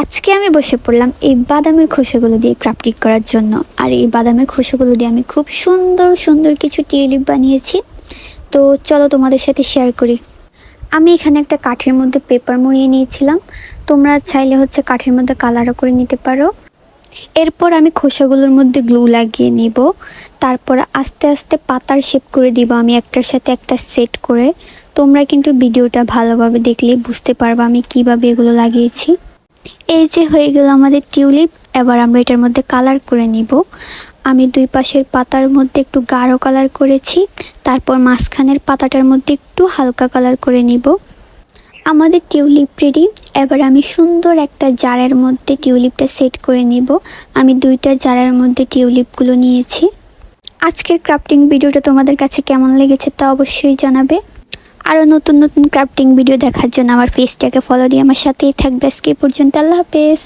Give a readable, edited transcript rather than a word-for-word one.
আজকে আমি বসে পড়লাম এই বাদামের খোসাগুলো দিয়ে ক্রাফটিং করার জন্য। আর এই বাদামের খোসাগুলো দিয়ে আমি খুব সুন্দর সুন্দর কিছু টিউলিপ বানিয়েছি। তো চলো তোমাদের সাথে শেয়ার করি। আমি এখানে একটা কাঠের মধ্যে পেপার মুড়িয়ে নিয়েছিলাম। তোমরা চাইলে কাঠের মধ্যে কালারও করে নিতে পারো। এরপর আমি খোসাগুলোর মধ্যে গ্লু লাগিয়ে নিব। তারপর আস্তে আস্তে পাতার শেপ করে দিব আমি একটার সাথে একটা সেট করে। তোমরা কিন্তু ভিডিওটা ভালোভাবে দেখলে বুঝতে পারবে আমি কিভাবে এগুলো লাগিয়েছি। এই যে হয়ে গেল আমাদের টিউলিপ। এবার আমরা এটার মধ্যে কালার করে নিব। আমি দুই পাশের পাতার মধ্যে একটু গাঢ় কালার করেছি, তারপর মাঝখানের পাতাটার মধ্যে একটু হালকা কালার করে নিব। আমাদের টিউলিপ রেডি। এবার আমি সুন্দর একটা জারের মধ্যে টিউলিপটা সেট করে নিব। আমি দুইটা জারের মধ্যে টিউলিপগুলো নিয়েছি। আজকের ক্রাফটিং ভিডিওটা তোমাদের কাছে কেমন লেগেছে তা অবশ্যই জানাবে। আরও নতুন নতুন ক্রাফটিং ভিডিও দেখার জন্য আমার পেজটাকে ফলো দিয়ে আমার সাথেই থাকবে। আজকে পর্যন্ত আল্লাহ হাফেজ।